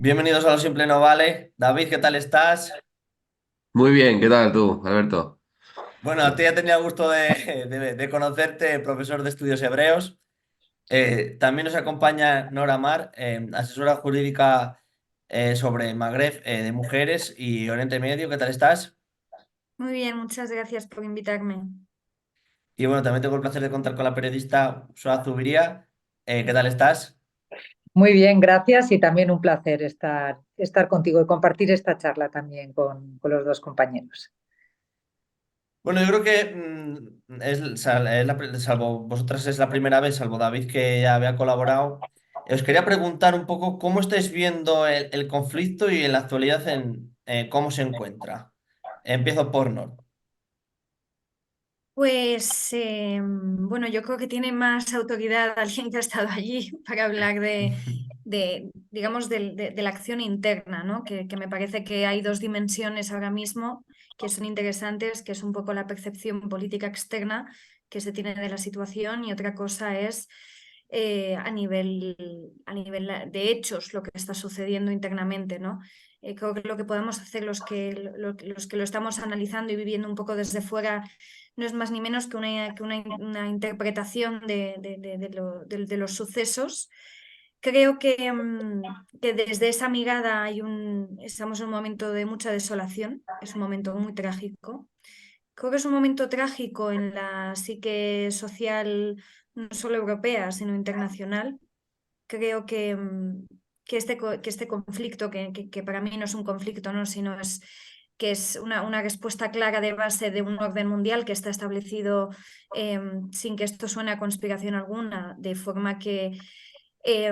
Bienvenidos a Lo Simple No Vale. David, ¿qué tal estás? Muy bien, ¿qué tal tú, Alberto? Bueno, a ti ya tenía gusto de conocerte, profesor de estudios hebreos. También nos acompaña Nora Mar, asesora jurídica sobre Magreb de mujeres y Oriente Medio. ¿Qué tal estás? Muy bien, muchas gracias por invitarme. Y bueno, también tengo el placer de contar con la periodista Suaz Zubiría. ¿Qué tal estás? Muy bien, gracias y también un placer estar contigo y compartir esta charla también con los dos compañeros. Bueno, yo creo que salvo vosotras es la primera vez, salvo David que ya había colaborado. Os quería preguntar un poco cómo estáis viendo el conflicto y en la actualidad en cómo se encuentra. Empiezo por Nor. Pues bueno, yo creo que tiene más autoridad alguien que ha estado allí para hablar digamos, de la acción interna, ¿no? Que me parece que hay dos dimensiones ahora mismo que son interesantes, que es un poco la percepción política externa que se tiene de la situación y otra cosa es a nivel de hechos lo que está sucediendo internamente, ¿no? Creo que lo que podemos hacer los que lo estamos analizando y viviendo un poco desde fuera no es más ni menos que una interpretación de los sucesos. Creo que desde esa mirada estamos en un momento de mucha desolación, es un momento muy trágico. Creo que es un momento trágico en la psique social, no solo europea, sino internacional. Creo que este conflicto, que para mí no es un conflicto, ¿no? Sino que es una respuesta clara de base de un orden mundial que está establecido sin que esto suene a conspiración alguna, de forma que eh,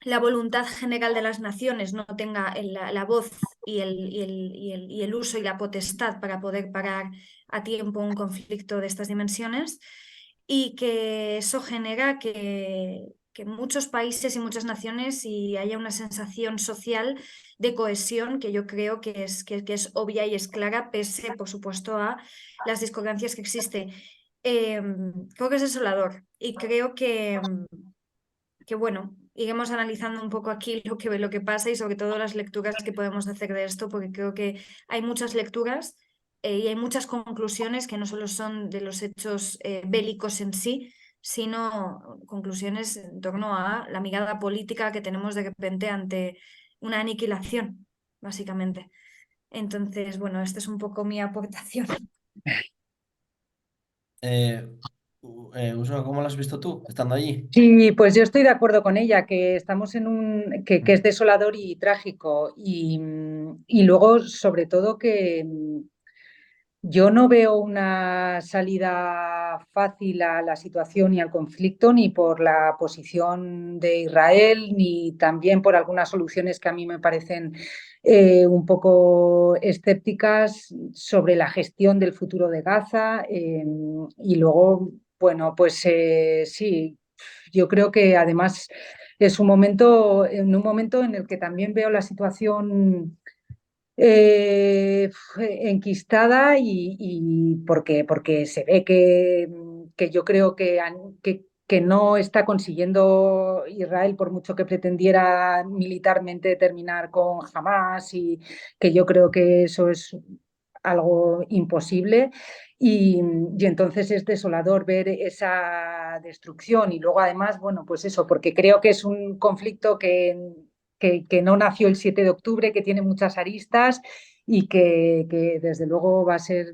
la voluntad general de las naciones no tenga la voz y el uso y la potestad para poder parar a tiempo un conflicto de estas dimensiones y que eso genera que muchos países y muchas naciones y haya una sensación social de cohesión que yo creo que es obvia y es clara, pese, por supuesto, a las discordancias que existen. Creo que es desolador y creo que bueno, iremos analizando un poco aquí lo que pasa y sobre todo las lecturas que podemos hacer de esto, porque creo que hay muchas lecturas y hay muchas conclusiones que no solo son de los hechos bélicos en sí, sino conclusiones en torno a la mirada política que tenemos de repente ante una aniquilación, básicamente. Entonces, bueno, esta es un poco mi aportación. Eh, Ursula, ¿cómo lo has visto tú estando allí? Sí, pues yo estoy de acuerdo con ella, que estamos en que es desolador y trágico y luego sobre todo que yo no veo una salida fácil a la situación y al conflicto, ni por la posición de Israel, ni también por algunas soluciones que a mí me parecen un poco escépticas sobre la gestión del futuro de Gaza. Y luego, bueno, pues sí, yo creo que además es en un momento en el que también veo la situación enquistada y porque se ve que yo creo que no está consiguiendo Israel, por mucho que pretendiera militarmente terminar con Hamas, y que yo creo que eso es algo imposible. Y entonces es desolador ver esa destrucción y luego además, bueno, pues eso, porque creo que es un conflicto que no nació el 7 de octubre, que tiene muchas aristas y que desde luego va a ser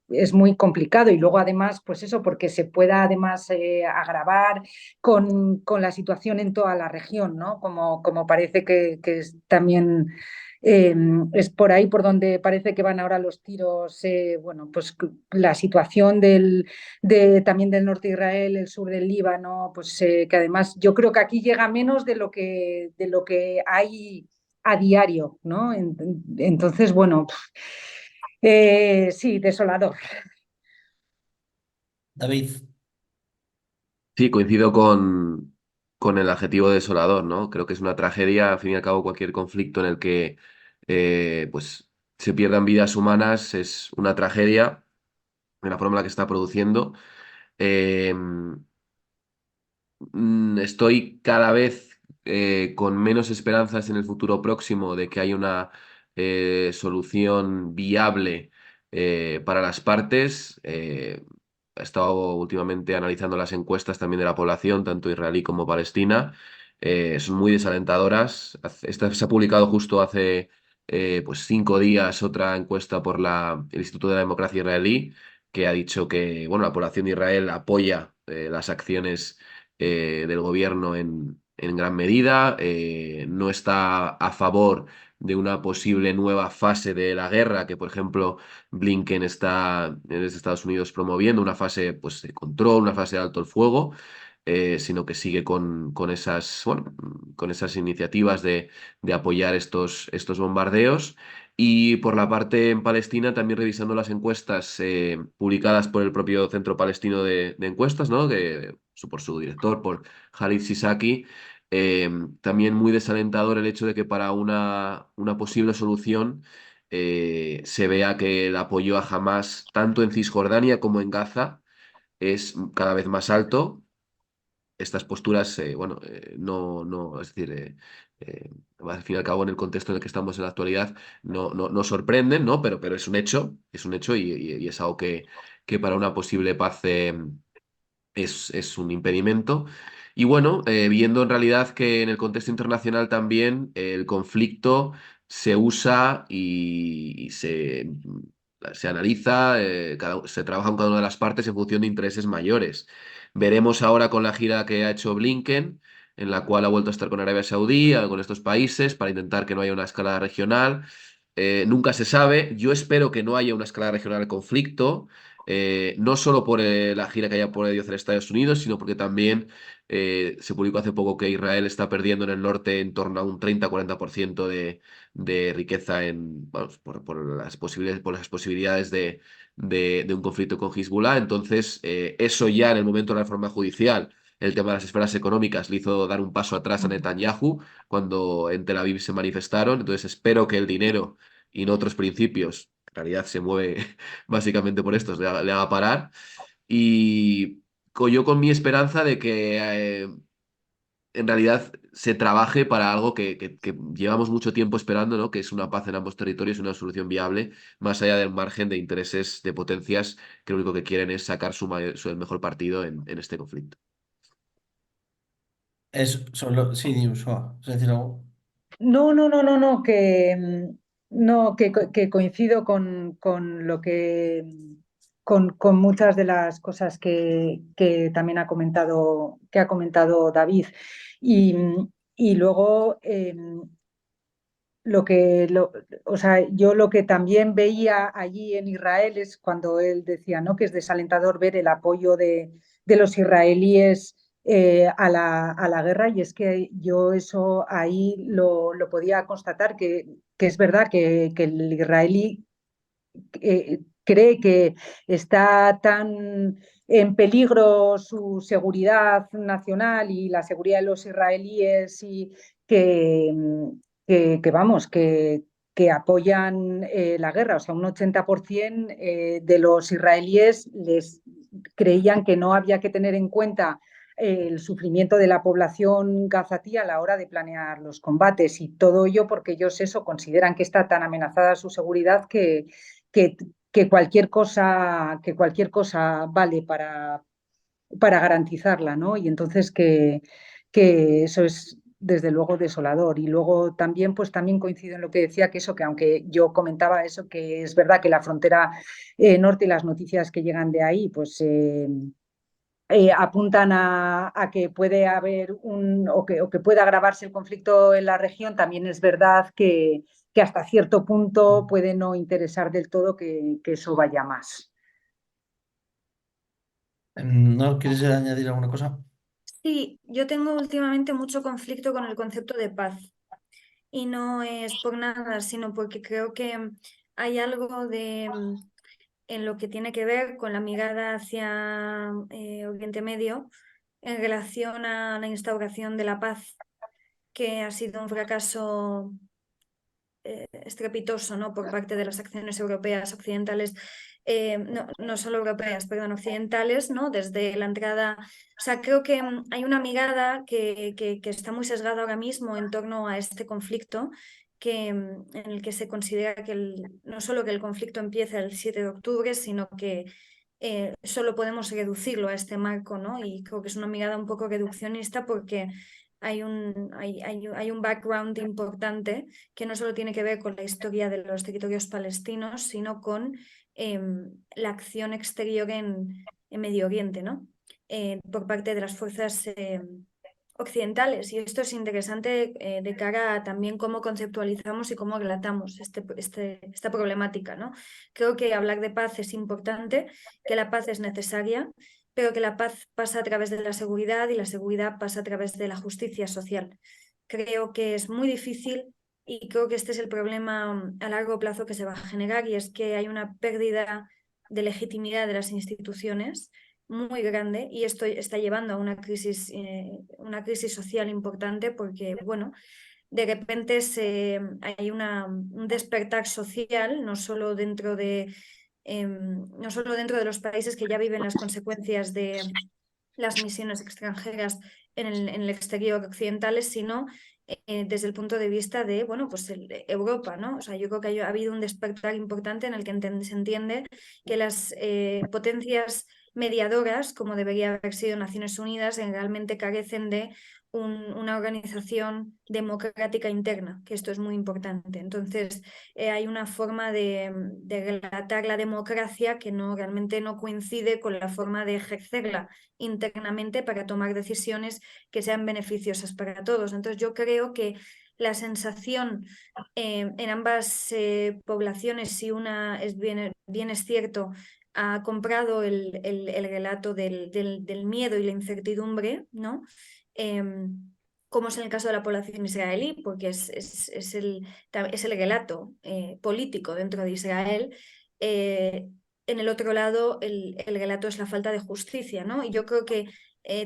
es muy complicado. Y luego además, pues eso, porque se pueda además agravar con la situación en toda la región, ¿no? Como parece que es también es por ahí por donde parece que van ahora los tiros. Bueno, pues la situación también del norte de Israel, el sur del Líbano, pues que además yo creo que aquí llega menos de lo que hay a diario, ¿no? Entonces, bueno, sí, desolador. David. Sí, coincido con el adjetivo desolador, ¿no? Creo que es una tragedia, al fin y al cabo, cualquier conflicto en el que pues, se pierdan vidas humanas es una tragedia de la forma en la que está produciendo. Eh, Estoy cada vez con menos esperanzas en el futuro próximo de que haya una solución viable para las partes. He estado últimamente analizando las encuestas también de la población, tanto israelí como palestina. Son muy desalentadoras. Esta se ha publicado justo hace pues 5 días otra encuesta por el Instituto de la Democracia Israelí, que ha dicho que bueno, la población de Israel apoya las acciones del gobierno en gran medida, no está a favor de una posible nueva fase de la guerra, que por ejemplo Blinken está desde Estados Unidos promoviendo, una fase pues, de control, una fase de alto el fuego. Sino que sigue con esas, bueno, con esas iniciativas de apoyar estos bombardeos. Y por la parte en Palestina, también revisando las encuestas publicadas por el propio Centro Palestino de Encuestas, ¿no? Por su director, por Khalid Sisaki, también muy desalentador el hecho de que para una posible solución se vea que el apoyo a Hamas, tanto en Cisjordania como en Gaza, es cada vez más alto. Estas posturas, bueno, no, es decir, al fin y al cabo, en el contexto en el que estamos en la actualidad, no sorprenden, ¿no? Pero es un hecho y es algo que para una posible paz es un impedimento. Y bueno, viendo en realidad que en el contexto internacional también el conflicto se usa y se analiza, se trabaja con cada una de las partes en función de intereses mayores. Veremos ahora con la gira que ha hecho Blinken, en la cual ha vuelto a estar con Arabia Saudí, con estos países, para intentar que no haya una escalada regional. Nunca se sabe. Yo espero que no haya una escalada regional del conflicto, no solo por la gira que haya podido hacer Estados Unidos, sino porque también se publicó hace poco que Israel está perdiendo en el norte en torno a un 30-40% de riqueza vamos, por las posibilidades de un conflicto con Hezbollah. Entonces, eso ya en el momento de la reforma judicial, el tema de las esferas económicas, le hizo dar un paso atrás a Netanyahu cuando en Tel Aviv se manifestaron. Entonces, espero que el dinero y no otros principios, en realidad se mueve básicamente por esto, le haga parar. Y yo con mi esperanza de que en realidad se trabaje para algo que llevamos mucho tiempo esperando, ¿no? Que es una paz en ambos territorios, una solución viable, más allá del margen de intereses de potencias que lo único que quieren es sacar el mejor partido en este conflicto. Es solo, sí, Dios, ¿es decir algo? No, no, que coincido con lo que con muchas de las cosas que también que ha comentado David. Y, y luego lo que o sea, yo lo que también veía allí en Israel es cuando él decía, ¿no? Que es desalentador ver el apoyo de los israelíes a la guerra, y es que yo eso ahí lo podía constatar, que es verdad que el israelí cree que está tan en peligro su seguridad nacional y la seguridad de los israelíes, y que, vamos, que apoyan la guerra. O sea, un 80% de los israelíes les creían que no había que tener en cuenta el sufrimiento de la población gazatí a la hora de planear los combates, y todo ello porque ellos eso consideran que está tan amenazada su seguridad que, que cualquier cosa vale para garantizarla, ¿no? Y entonces que eso es desde luego desolador. Y luego también, pues también coincido en lo que decía, que eso, que aunque yo comentaba eso, que es verdad que la frontera norte y las noticias que llegan de ahí, pues apuntan a que puede haber o que pueda agravarse el conflicto en la región. También es verdad que hasta cierto punto puede no interesar del todo que eso vaya más. ¿No quieres añadir alguna cosa? Sí, yo tengo últimamente mucho conflicto con el concepto de paz. Y no es por nada, sino porque creo que hay algo en lo que tiene que ver con la mirada hacia Oriente Medio en relación a la instauración de la paz, que ha sido un fracaso estrepitoso, ¿no? Por parte de las acciones europeas occidentales no solo europeas, perdón, occidentales, ¿no? Desde la entrada, o sea, creo que hay una mirada que está muy sesgada ahora mismo en torno a este conflicto, en el que se considera que no solo que el conflicto empieza el 7 de octubre, sino que solo podemos reducirlo a este marco, ¿no? Y creo que es una mirada un poco reduccionista porque hay un background importante que no solo tiene que ver con la historia de los territorios palestinos, sino con la acción exterior en Medio Oriente, ¿no? Por parte de las fuerzas occidentales. Y esto es interesante de cara a también cómo conceptualizamos y cómo relatamos esta problemática, ¿no? Creo que hablar de paz es importante, que la paz es necesaria, pero que la paz pasa a través de la seguridad y la seguridad pasa a través de la justicia social. Creo que es muy difícil y creo que este es el problema a largo plazo que se va a generar, y es que hay una pérdida de legitimidad de las instituciones muy grande, y esto está llevando a una crisis social importante porque, bueno, de repente hay un despertar social, no solo dentro de los países que ya viven las consecuencias de las misiones extranjeras en el exterior occidentales, sino desde el punto de vista de, bueno, pues Europa, ¿no? O sea, yo creo que ha habido un despertar importante en el que se entiende que las potencias mediadoras, como debería haber sido Naciones Unidas, realmente carecen de una organización democrática interna, que esto es muy importante. Entonces, hay una forma de relatar la democracia que realmente no coincide con la forma de ejercerla internamente para tomar decisiones que sean beneficiosas para todos. Entonces, yo creo que la sensación en ambas poblaciones, si una bien es cierto, ha comprado el relato del miedo y la incertidumbre, ¿no? Como es en el caso de la población israelí, porque es el relato político dentro de Israel. En el otro lado, el relato es la falta de justicia, ¿no? Y yo creo que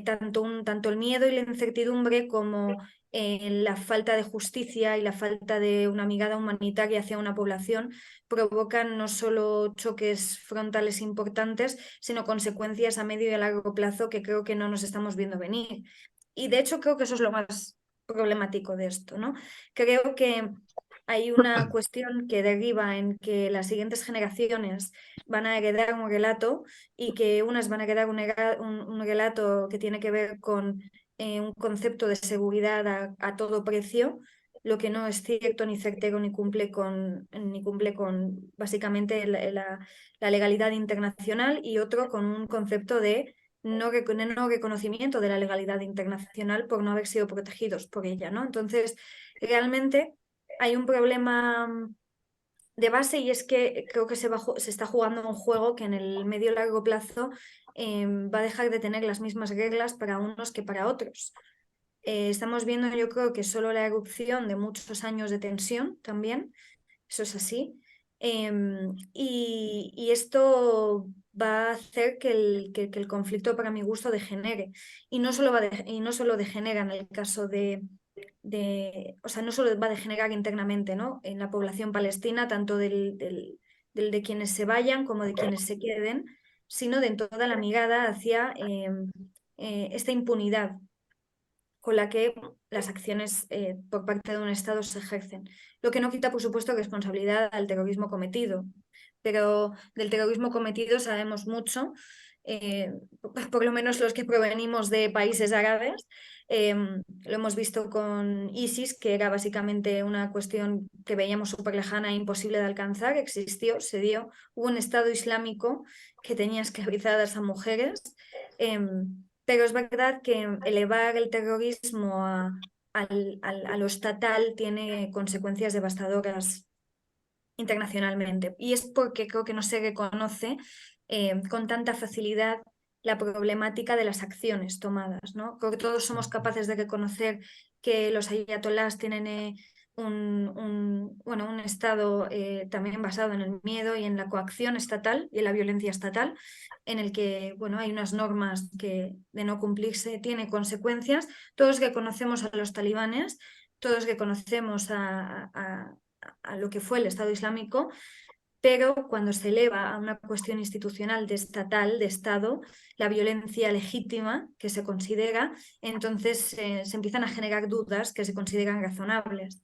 tanto el miedo y la incertidumbre como la falta de justicia y la falta de una mirada humanitaria hacia una población provocan no solo choques frontales importantes, sino consecuencias a medio y a largo plazo que creo que no nos estamos viendo venir. Y de hecho creo que eso es lo más problemático de esto, ¿no? Creo que hay una cuestión que deriva en que las siguientes generaciones van a heredar un relato, y que unas van a heredar un relato que tiene que ver con un concepto de seguridad a todo precio, lo que no es cierto ni certero ni cumple con básicamente la legalidad internacional, y otro con un concepto de no reconocimiento de la legalidad internacional por no haber sido protegidos por ella, ¿no? Entonces, realmente hay un problema de base, y es que creo que se está jugando un juego que en el medio y largo plazo va a dejar de tener las mismas reglas para unos que para otros. Estamos viendo, yo creo, que solo la erupción de muchos años de tensión también, eso es así. Y esto va a hacer que el conflicto, para mi gusto, degenere. Y no solo degenera en el caso o sea, no solo va a degenerar internamente, ¿no? En la población palestina, tanto del de quienes se vayan como de quienes se queden, sino de toda la mirada hacia esta impunidad con la que las acciones por parte de un Estado se ejercen. Lo que no quita, por supuesto, responsabilidad al terrorismo cometido, pero del terrorismo cometido sabemos mucho, por lo menos los que provenimos de países árabes. Lo hemos visto con ISIS, que era básicamente una cuestión que veíamos súper lejana e imposible de alcanzar. Existió, se dio, hubo un Estado islámico que tenía esclavizadas a mujeres. Pero es verdad que elevar el terrorismo a lo estatal tiene consecuencias devastadoras internacionalmente. Y es porque creo que no se reconoce con tanta facilidad la problemática de las acciones tomadas, ¿no? Creo que todos somos capaces de reconocer que los ayatolás tienen un estado también basado en el miedo y en la coacción estatal y en la violencia estatal, en el que, bueno, hay unas normas que de no cumplirse tiene consecuencias. Todos reconocemos a los talibanes, todos reconocemos a lo que fue el Estado Islámico, pero cuando se eleva a una cuestión institucional de estatal, de Estado, la violencia legítima que se considera, entonces se empiezan a generar dudas que se consideran razonables.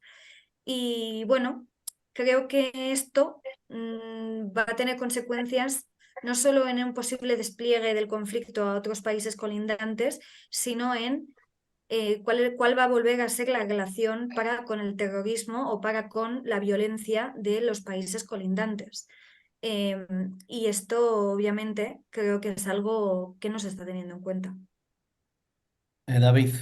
Y bueno, creo que esto va a tener consecuencias no solo en un posible despliegue del conflicto a otros países colindantes, sino en cuál va a volver a ser la relación para con el terrorismo o para con la violencia de los países colindantes. Y esto, obviamente, creo que es algo que no se está teniendo en cuenta. David.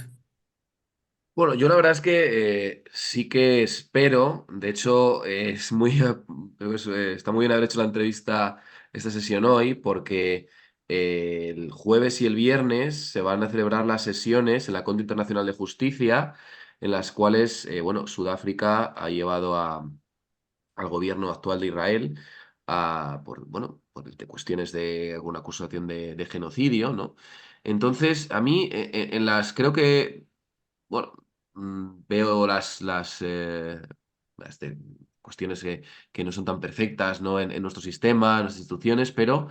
Bueno, yo la verdad es que sí que espero, de hecho es muy, creo que está muy bien haber hecho la entrevista, esta sesión hoy, porque el jueves y el viernes se van a celebrar las sesiones en la Corte Internacional de Justicia, en las cuales, bueno, Sudáfrica ha llevado al gobierno actual de Israel bueno, por cuestiones de alguna acusación de genocidio, ¿no? Entonces, a mí, creo que bueno, veo las cuestiones que no son tan perfectas, ¿no? En nuestro sistema, en nuestras instituciones, pero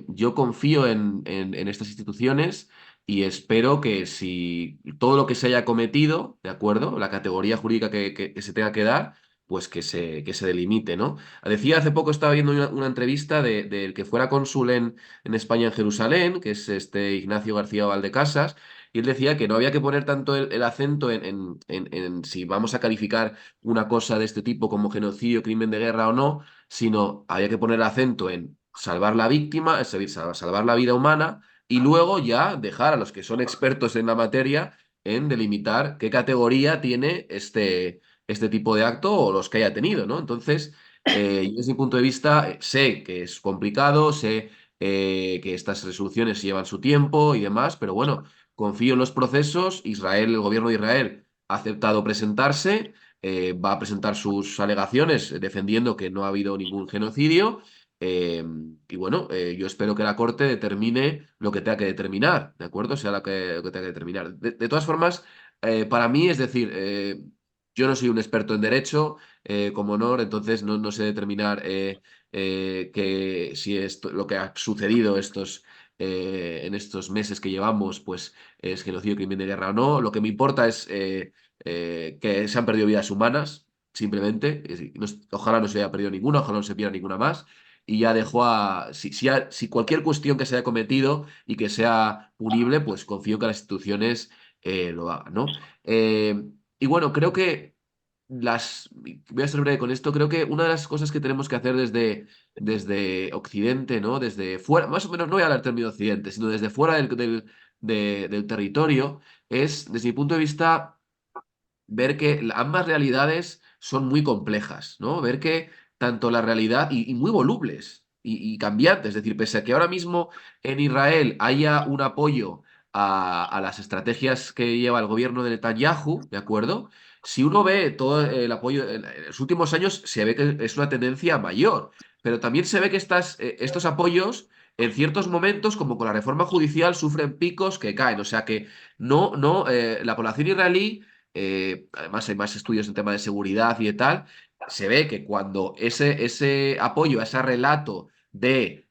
yo confío en estas instituciones y espero que si todo lo que se haya cometido, ¿de acuerdo? La categoría jurídica que se tenga que dar, pues que se delimite, ¿no? Decía hace poco, estaba viendo una entrevista del que fuera cónsul en España en Jerusalén, que es este Ignacio García Valdecasas, y él decía que no había que poner tanto el acento en si vamos a calificar una cosa de este tipo como genocidio, crimen de guerra o no, sino había que poner el acento en salvar la víctima, es decir, salvar la vida humana, y luego ya dejar a los que son expertos en la materia en delimitar qué categoría tiene este tipo de acto o los que haya tenido, ¿no? Entonces, yo desde mi punto de vista sé que es complicado, sé que estas resoluciones llevan su tiempo y demás, pero bueno. Confío en los procesos. Israel, el gobierno de Israel ha aceptado presentarse, va a presentar sus alegaciones defendiendo que no ha habido ningún genocidio. eh, y bueno, yo espero que la Corte determine lo que tenga que determinar, ¿de acuerdo? Sea lo que tenga que determinar. De todas formas, para mí, es decir, yo no soy un experto en derecho, como honor, entonces no sé determinar que si esto, lo que ha sucedido en estos meses que llevamos, pues es genocidio, crimen de guerra o no. Lo que me importa es que se han perdido vidas humanas, simplemente. Es decir, ojalá no se haya perdido ninguna, ojalá no se pierda ninguna más. Y ya dejo si cualquier cuestión que se haya cometido y que sea punible, pues confío que las instituciones lo hagan, ¿no? Y bueno, creo que voy a ser breve con esto, creo que una de las cosas que tenemos que hacer desde Occidente, ¿no? Desde fuera, más o menos, no voy a hablar del término Occidente, sino desde fuera del territorio, es, desde mi punto de vista, ver que ambas realidades son muy complejas, ¿no? Ver que tanto la realidad y muy volubles y cambiantes, es decir, pese a que ahora mismo en Israel haya un apoyo a las estrategias que lleva el gobierno de Netanyahu, ¿de acuerdo? Si uno ve todo el apoyo en los últimos años, se ve que es una tendencia mayor, pero también se ve que estos apoyos en ciertos momentos, como con la reforma judicial, sufren picos que caen, o sea que la población israelí además hay más estudios en tema de seguridad y de tal, se ve que cuando ese apoyo, ese relato de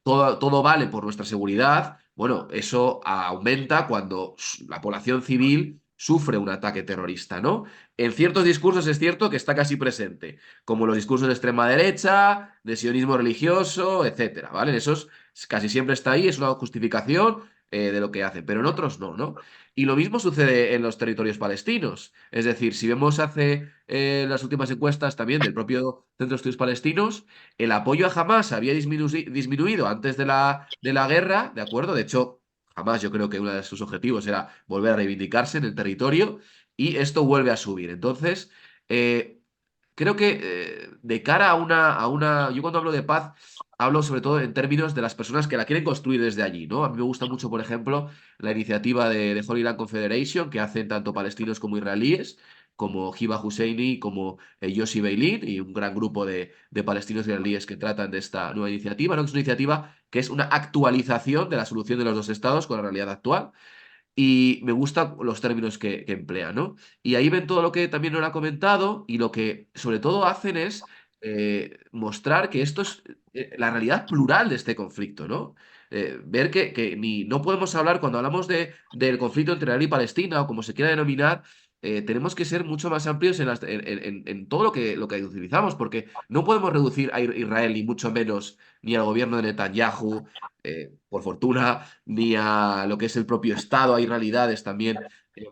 todo vale por nuestra seguridad, bueno, eso aumenta cuando la población civil sufre un ataque terrorista, ¿no? En ciertos discursos es cierto que está casi presente, como los discursos de extrema derecha, de sionismo religioso, etcétera, ¿vale? En esos casi siempre está ahí, es una justificación de lo que hacen, pero en otros no, ¿no? Y lo mismo sucede en los territorios palestinos. Es decir, si vemos hace las últimas encuestas también del propio Centro de Estudios Palestinos, el apoyo a Hamas había disminuido antes de la guerra, ¿de acuerdo? De hecho, Hamas yo creo que uno de sus objetivos era volver a reivindicarse en el territorio y esto vuelve a subir. Entonces, eh, creo que de cara yo cuando hablo de paz, hablo sobre todo en términos de las personas que la quieren construir desde allí, ¿no? A mí me gusta mucho, por ejemplo, la iniciativa de Holy Land Confederation, que hacen tanto palestinos como israelíes, como Hiba Husseini, como Yossi Beilin, y un gran grupo de palestinos israelíes que tratan de esta nueva iniciativa, ¿no? Es una iniciativa que es una actualización de la solución de los dos estados con la realidad actual. Y me gustan los términos que emplea, ¿no? Y ahí ven todo lo que también nos ha comentado y lo que sobre todo hacen es mostrar que esto es la realidad plural de este conflicto, ¿no? Ver que no podemos hablar, cuando hablamos del conflicto entre Israel y Palestina, o como se quiera denominar, tenemos que ser mucho más amplios en todo lo que utilizamos, porque no podemos reducir a Israel, ni mucho menos, ni al gobierno de Netanyahu, por fortuna, ni a lo que es el propio Estado. Hay realidades también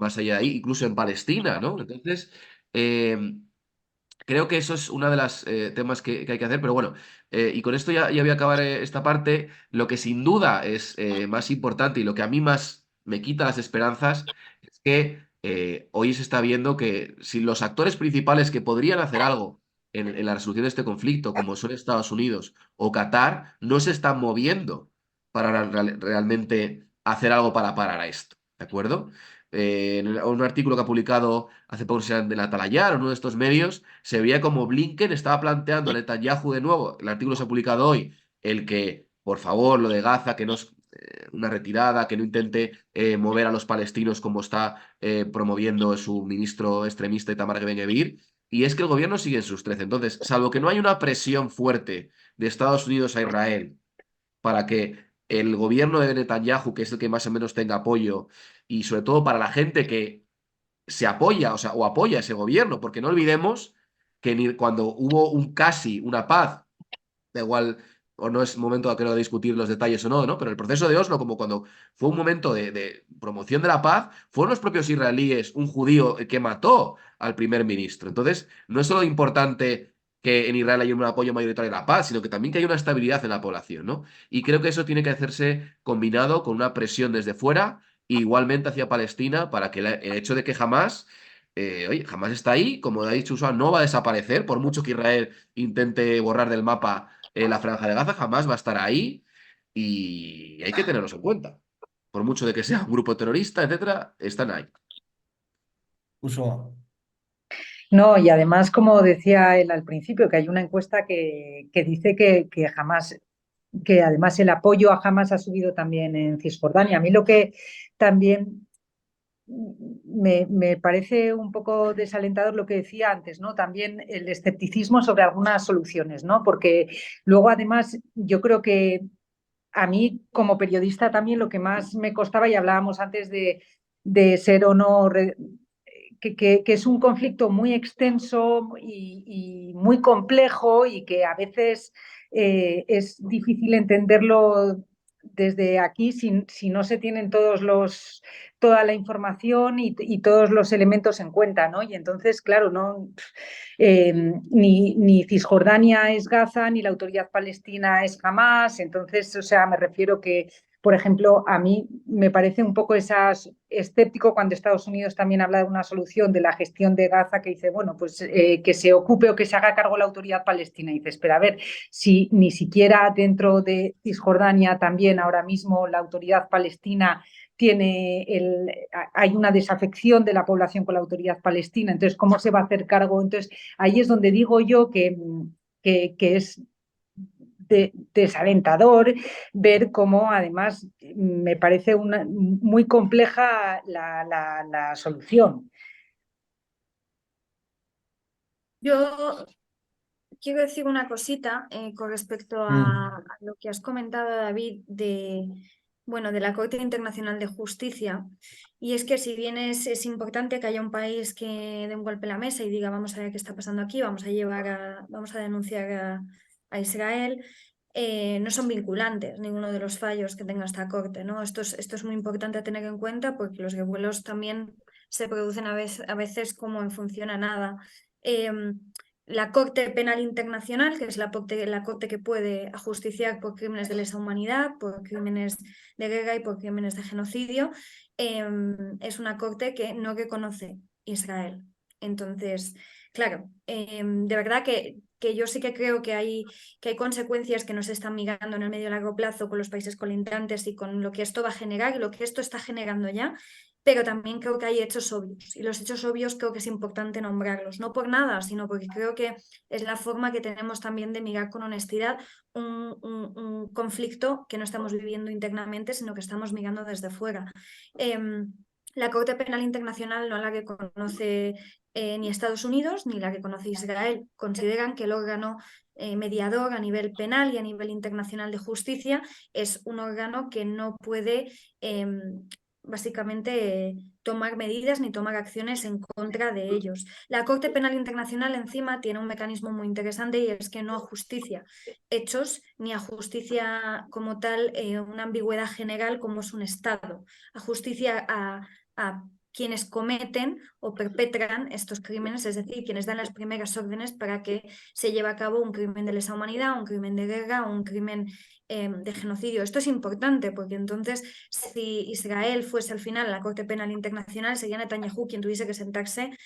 más allá de ahí, incluso en Palestina, ¿no? Entonces, creo que eso es uno de los temas que hay que hacer, pero bueno, y con esto ya voy a acabar esta parte. Lo que sin duda es más importante y lo que a mí más me quita las esperanzas es que hoy se está viendo que si los actores principales que podrían hacer algo en la resolución de este conflicto, como son Estados Unidos o Qatar, no se están moviendo para realmente hacer algo para parar a esto, ¿de acuerdo? En un artículo que ha publicado hace poco en el Atalayar, en uno de estos medios, se veía como Blinken estaba planteando a Netanyahu de nuevo, el artículo se ha publicado hoy, el que, por favor, lo de Gaza, que no es una retirada, que no intente mover a los palestinos como está promoviendo su ministro extremista Itamar Ben-Gvir, y es que el gobierno sigue en sus 13. Entonces, salvo que no hay una presión fuerte de Estados Unidos a Israel para que el gobierno de Netanyahu, que es el que más o menos tenga apoyo, y sobre todo para la gente que se apoya, o sea, o apoya ese gobierno, porque no olvidemos que ni cuando hubo una paz, da igual, o no es momento de que no discutir los detalles o no, ¿no? Pero el proceso de Oslo, como cuando fue un momento de promoción de la paz, fueron los propios israelíes, un judío, el que mató al primer ministro. Entonces, no es solo importante que en Israel haya un apoyo mayoritario a la paz, sino que también que haya una estabilidad en la población, ¿no? Y creo que eso tiene que hacerse combinado con una presión desde fuera, e igualmente hacia Palestina, para que el hecho de que jamás, oye, jamás está ahí, como ha dicho Usman, no va a desaparecer, por mucho que Israel intente borrar del mapa la Franja de Gaza, jamás va a estar ahí y hay que tenerlos en cuenta. Por mucho de que sea un grupo terrorista, etcétera, están ahí. Uso. No, y además, como decía él al principio, que hay una encuesta que dice que jamás, que además el apoyo a Hamas ha subido también en Cisjordania. A mí lo que también me parece un poco desalentador lo que decía antes, ¿no? También el escepticismo sobre algunas soluciones, ¿no? Porque luego, además, yo creo que a mí, como periodista, también lo que más me costaba, y hablábamos antes de ser o no que es un conflicto muy extenso y muy complejo y que a veces es difícil entenderlo desde aquí si no se tienen toda la información y todos los elementos en cuenta, ¿no? Y entonces, claro, no, ni Cisjordania es Gaza, ni la autoridad palestina es Hamas. Entonces, o sea, me refiero que, por ejemplo, a mí me parece un poco escéptico cuando Estados Unidos también habla de una solución de la gestión de Gaza, que dice, bueno, pues que se ocupe o que se haga cargo la autoridad palestina. Y dice, espera, a ver, si ni siquiera dentro de Cisjordania también ahora mismo la autoridad palestina hay una desafección de la población con la autoridad palestina. Entonces, ¿cómo se va a hacer cargo? Entonces, ahí es donde digo yo que es desalentador ver cómo además me parece muy compleja la solución. Yo quiero decir una cosita con respecto a lo que has comentado, David, bueno, de la Corte Internacional de Justicia. Y es que si bien es importante que haya un país que dé un golpe en la mesa y diga vamos a ver qué está pasando aquí, vamos a denunciar a Israel, no son vinculantes ninguno de los fallos que tenga esta Corte, ¿no? Esto es muy importante a tener en cuenta porque los revuelos también se producen a veces como en función a nada. La Corte Penal Internacional, que es la corte que puede ajusticiar por crímenes de lesa humanidad, por crímenes de guerra y por crímenes de genocidio, es una corte que no reconoce Israel. Entonces, claro, de verdad que yo sí que creo que hay consecuencias que nos están migrando en el medio y largo plazo con los países colindantes y con lo que esto va a generar y lo que esto está generando ya, pero también creo que hay hechos obvios y los hechos obvios creo que es importante nombrarlos, no por nada, sino porque creo que es la forma que tenemos también de mirar con honestidad un conflicto que no estamos viviendo internamente, sino que estamos mirando desde fuera. La Corte Penal Internacional, no la que conoce ni Estados Unidos ni la que conoce Israel, consideran que el órgano mediador a nivel penal y a nivel internacional de justicia es un órgano que no puede básicamente tomar medidas ni tomar acciones en contra de ellos. La Corte Penal Internacional encima tiene un mecanismo muy interesante, y es que no ajusticia hechos ni ajusticia como tal una ambigüedad general como es un Estado. Ajusticia a quienes cometen o perpetran estos crímenes, es decir, quienes dan las primeras órdenes para que se lleve a cabo un crimen de lesa humanidad, un crimen de guerra o un crimen de genocidio. Esto es importante porque entonces, si Israel fuese al final a la Corte Penal Internacional, sería Netanyahu quien tuviese que sentarse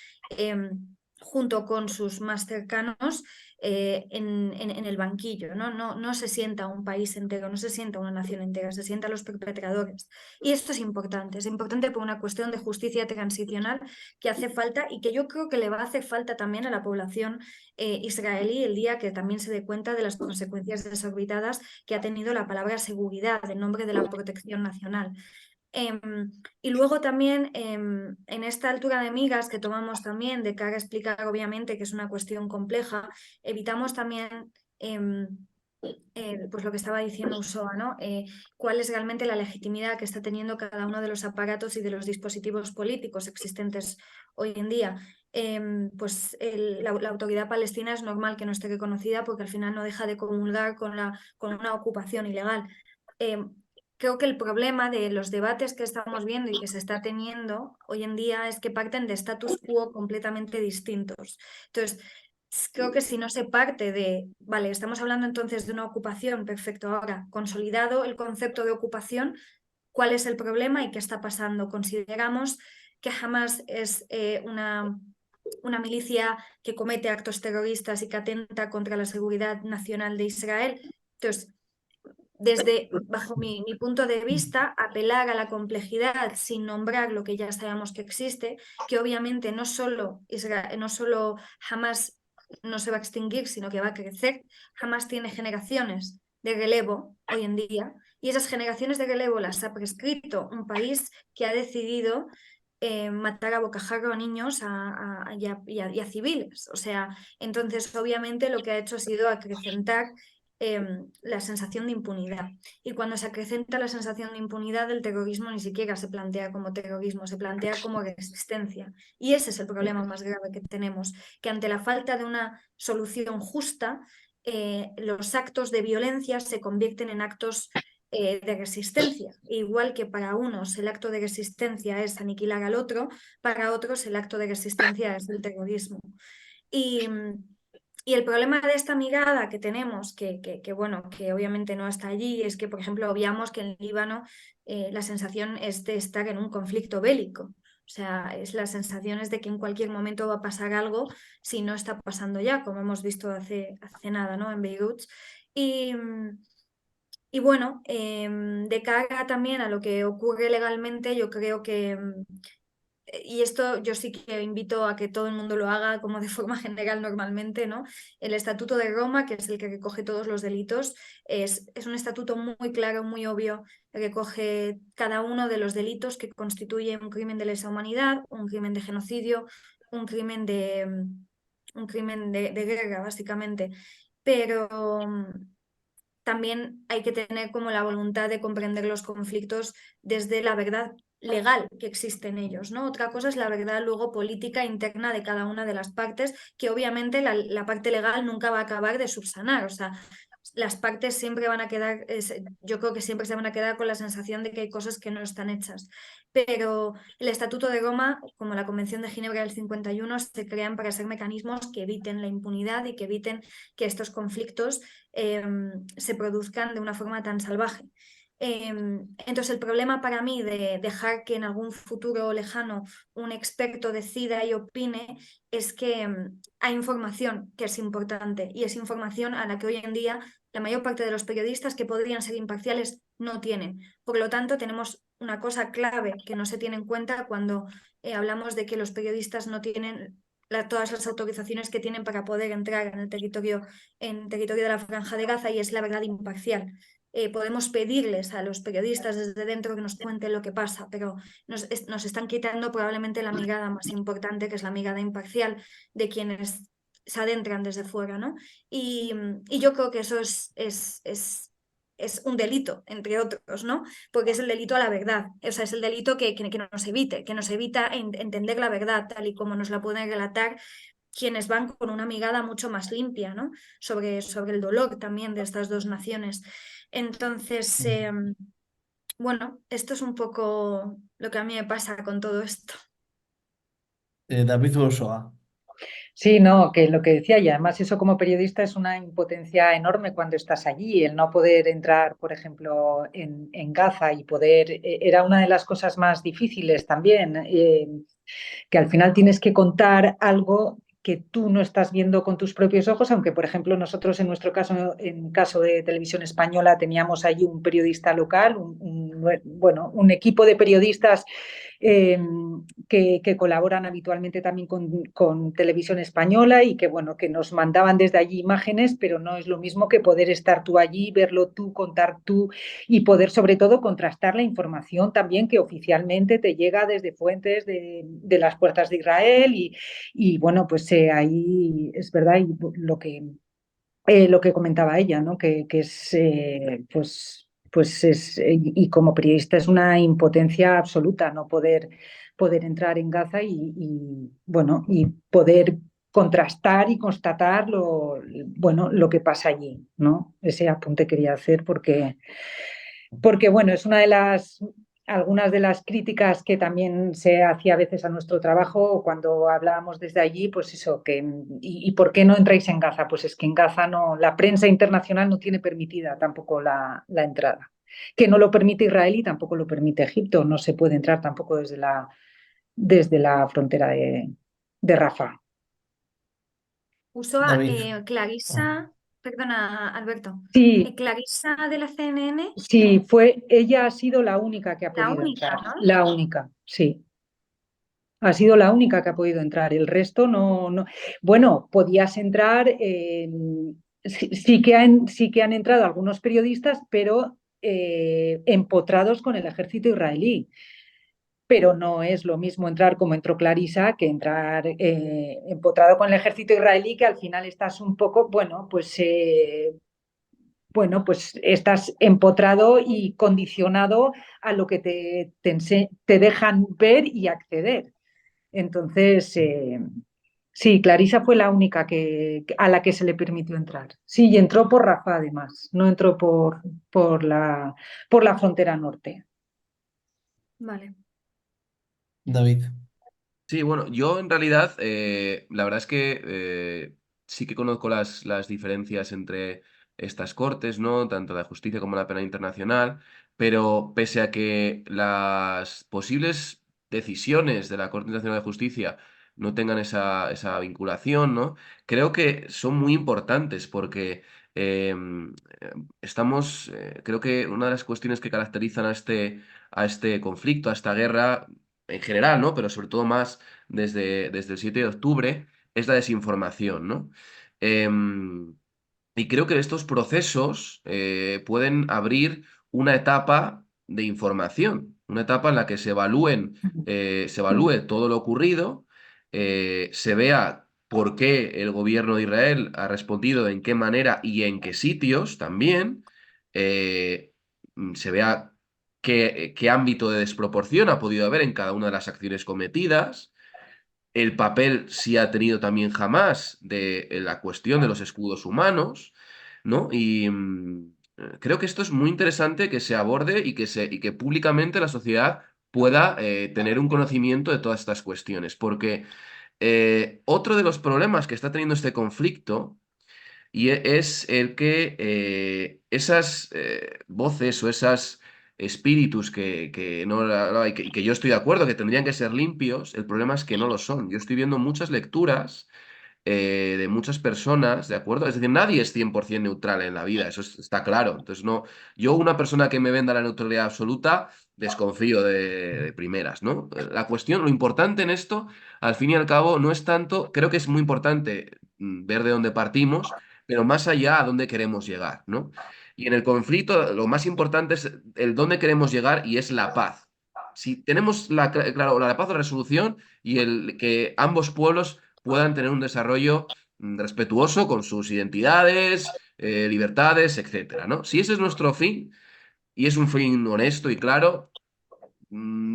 junto con sus más cercanos en el banquillo, ¿no? No se sienta un país entero, no se sienta una nación entera, se sienta los perpetradores. Y esto es importante por una cuestión de justicia transicional que hace falta y que yo creo que le va a hacer falta también a la población israelí el día que también se dé cuenta de las consecuencias desorbitadas que ha tenido la palabra seguridad en nombre de la protección nacional. Y luego también en esta altura de migas que tomamos también de cara a explicar obviamente que es una cuestión compleja, evitamos también pues lo que estaba diciendo Usoa, ¿no? Cuál es realmente la legitimidad que está teniendo cada uno de los aparatos y de los dispositivos políticos existentes hoy en día. Pues la autoridad palestina es normal que no esté reconocida porque al final no deja de comulgar con una ocupación ilegal. Creo que el problema de los debates que estamos viendo y que se está teniendo hoy en día es que parten de status quo completamente distintos. Entonces, creo que si no se parte de, vale, estamos hablando entonces de una ocupación, perfecto, ahora consolidado el concepto de ocupación, ¿cuál es el problema y qué está pasando? Consideramos que Hamas es una milicia que comete actos terroristas y que atenta contra la seguridad nacional de Israel. Entonces, bajo mi punto de vista, apelar a la complejidad sin nombrar lo que ya sabemos que existe, que obviamente no solo Hamas no se va a extinguir, sino que va a crecer. Hamas tiene generaciones de relevo hoy en día, y esas generaciones de relevo las ha prescrito un país que ha decidido matar a bocajarro a niños y a civiles. O sea, entonces obviamente lo que ha hecho ha sido acrecentar la sensación de impunidad. Y cuando se acrecenta la sensación de impunidad, el terrorismo ni siquiera se plantea como terrorismo, se plantea como resistencia. Y ese es el problema más grave que tenemos, que ante la falta de una solución justa, los actos de violencia se convierten en actos de resistencia. Igual que para unos el acto de resistencia es aniquilar al otro, para otros el acto de resistencia es el terrorismo. Y, y el problema de esta mirada que tenemos, bueno, que obviamente no está allí, es que, por ejemplo, obviamos que en Líbano la sensación es de estar en un conflicto bélico. O sea, la sensación es de que en cualquier momento va a pasar algo, si no está pasando ya, como hemos visto hace nada, ¿no? En Beirut. Y, y bueno, de cara también a lo que ocurre legalmente, yo creo que y esto yo sí que invito a que todo el mundo lo haga como de forma general normalmente, ¿no? El Estatuto de Roma, que es el que recoge todos los delitos, es un estatuto muy claro, muy obvio, que recoge cada uno de los delitos que constituyen un crimen de lesa humanidad, un crimen de genocidio, un crimen de guerra, básicamente. Pero también hay que tener como la voluntad de comprender los conflictos desde la verdad legal que existe en ellos, ¿no? Otra cosa es la verdad luego política interna de cada una de las partes, que obviamente la parte legal nunca va a acabar de subsanar, o sea, las partes siempre van a quedar, yo creo que siempre se van a quedar con la sensación de que hay cosas que no están hechas. Pero el Estatuto de Roma, como la Convención de Ginebra del 51, se crean para ser mecanismos que eviten la impunidad y que eviten que estos conflictos se produzcan de una forma tan salvaje. Entonces, el problema para mí de dejar que en algún futuro lejano un experto decida y opine es que hay información que es importante, y es información a la que hoy en día la mayor parte de los periodistas que podrían ser imparciales no tienen. Por lo tanto, tenemos una cosa clave que no se tiene en cuenta cuando hablamos de que los periodistas no tienen todas las autorizaciones que tienen para poder entrar en territorio de la Franja de Gaza, y es la verdad imparcial. podemos pedirles a los periodistas desde dentro que nos cuenten lo que pasa, pero nos están quitando probablemente la mirada más importante, que es la mirada imparcial de quienes se adentran desde fuera, ¿no? Y yo creo que eso es un delito, entre otros, ¿no? Porque es el delito a la verdad, o sea, es el delito que nos evita entender la verdad tal y como nos la pueden relatar quienes van con una mirada mucho más limpia, ¿no? Sobre el dolor también de estas dos naciones. Entonces, bueno, esto es un poco lo que a mí me pasa con todo esto. David Ursoa. Sí, no, que lo que decía, y además eso como periodista es una impotencia enorme cuando estás allí, el no poder entrar, por ejemplo, en Gaza y poder, era una de las cosas más difíciles también, que al final tienes que contar algo que tú no estás viendo con tus propios ojos, aunque, por ejemplo, nosotros en nuestro caso, en caso de Televisión Española, teníamos allí un periodista local, bueno, un equipo de periodistas eh, que colaboran habitualmente también con Televisión Española y que, bueno, que nos mandaban desde allí imágenes, pero no es lo mismo que poder estar tú allí, verlo tú, contar tú y poder sobre todo contrastar la información también que oficialmente te llega desde fuentes de las puertas de Israel y bueno, pues ahí es verdad y lo que comentaba ella, ¿no? Que es, pues es, y como periodista es una impotencia absoluta no poder entrar en Gaza bueno, y poder contrastar y constatar bueno, lo que pasa allí, ¿no? Ese apunte quería hacer porque bueno, es una de algunas de las críticas que también se hacía a veces a nuestro trabajo cuando hablábamos desde allí, pues eso, ¿y por qué no entráis en Gaza? Pues es que en Gaza no, la prensa internacional no tiene permitida tampoco la entrada. Que no lo permite Israel y tampoco lo permite Egipto, no se puede entrar tampoco desde la frontera de Rafah. Uso David. Clarisa, perdona Alberto, Sí, Clarisa de la CNN, sí, ella ha sido la única que ha la podido única, entrar, ¿no? la única, sí. Ha sido la única que ha podido entrar. El resto no. Bueno, podías entrar. Sí que han entrado algunos periodistas, pero empotrados con el ejército israelí. Pero no es lo mismo entrar como entró Clarisa que entrar empotrado con el ejército israelí, que al final estás un poco, bueno, pues estás empotrado y condicionado a lo que te dejan ver y acceder. Entonces, sí, Clarisa fue la única a la que se le permitió entrar. Sí, y entró por Rafah además, no entró por por la frontera norte. Vale. David. Sí, bueno, yo en realidad, la verdad es que sí que conozco las diferencias entre estas cortes, ¿no? Tanto la justicia como la pena internacional, pero pese a que las posibles decisiones de la Corte Internacional de Justicia no tengan esa vinculación, ¿no? Creo que son muy importantes porque creo que una de las cuestiones que caracterizan a este conflicto, a esta guerra, en general, ¿no? Pero sobre todo más desde el 7 de octubre, es la desinformación, ¿no? Em, y creo que estos procesos pueden abrir una etapa de información, una etapa en la que se evalúe todo lo ocurrido, se vea por qué el gobierno de Israel ha respondido, en qué manera y en qué sitios también, eh, se vea qué ámbito de desproporción ha podido haber en cada una de las acciones cometidas, el papel sí ha tenido también Hamás de la cuestión de los escudos humanos, ¿no? Y creo que esto es muy interesante que se aborde y que públicamente la sociedad pueda tener un conocimiento de todas estas cuestiones, porque otro de los problemas que está teniendo este conflicto es el que esas voces o esas espíritus que no y que yo estoy de acuerdo que tendrían que ser limpios, el problema es que no lo son. Yo estoy viendo muchas lecturas de muchas personas, ¿de acuerdo? Es decir, nadie es 100% neutral en la vida, eso está claro. Entonces, no, yo una persona que me venda la neutralidad absoluta, desconfío de primeras, ¿no? La cuestión, lo importante en esto, al fin y al cabo, no es tanto, creo que es muy importante ver de dónde partimos, pero más allá a dónde queremos llegar, ¿no? Y en el conflicto lo más importante es el dónde queremos llegar y es la paz. Si tenemos claro, la paz o la resolución y el que ambos pueblos puedan tener un desarrollo respetuoso con sus identidades, libertades, etcétera, ¿no? Si ese es nuestro fin y es un fin honesto y claro,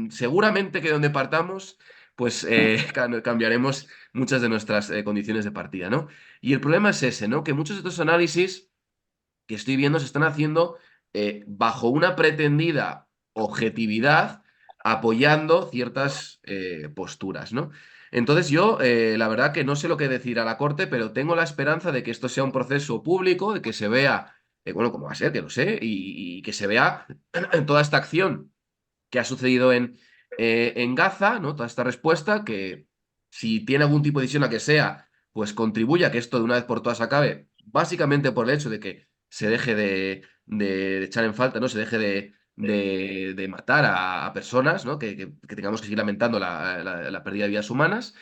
seguramente que donde partamos, pues cambiaremos muchas de nuestras condiciones de partida, ¿no? Y el problema es ese, ¿no? Que muchos de estos análisis que estoy viendo se están haciendo bajo una pretendida objetividad, apoyando ciertas posturas, ¿no? Entonces yo, la verdad que no sé lo que decir a la Corte, pero tengo la esperanza de que esto sea un proceso público, de que se vea, bueno, cómo va a ser, que lo sé, y que se vea toda esta acción que ha sucedido en Gaza, ¿no? Toda esta respuesta, que si tiene algún tipo de decisión a que sea, pues contribuya a que esto de una vez por todas acabe, básicamente por el hecho de que se deje de echar en falta, ¿no? Se deje de matar a personas, ¿no? Que tengamos que seguir lamentando la pérdida de vidas humanas.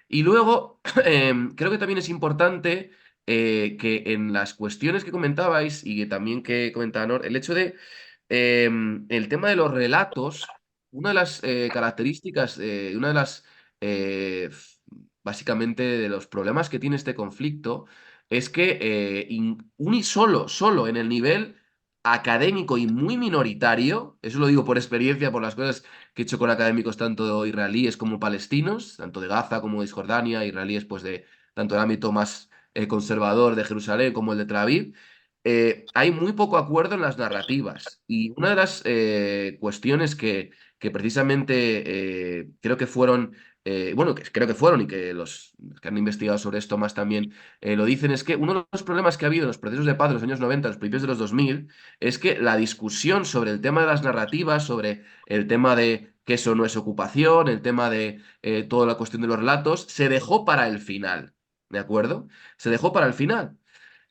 Y luego, creo que también es importante que en las cuestiones que comentabais y que también que comentaba Nor, el hecho de el tema de los relatos, una de las características, una de las, básicamente, de los problemas que tiene este conflicto es que solo en el nivel académico y muy minoritario, eso lo digo por experiencia, por las cosas que he hecho con académicos tanto israelíes como palestinos, tanto de Gaza como de Cisjordania, israelíes pues de tanto el ámbito más conservador de Jerusalén como el de Tel Aviv, hay muy poco acuerdo en las narrativas. Y una de las cuestiones que precisamente creo que fueron, bueno, que creo que fueron y que los que han investigado sobre esto más también lo dicen, es que uno de los problemas que ha habido en los procesos de paz de los años 90, los principios de los 2000, es que la discusión sobre el tema de las narrativas, sobre el tema de que eso no es ocupación, el tema de toda la cuestión de los relatos, se dejó para el final. ¿De acuerdo? Se dejó para el final.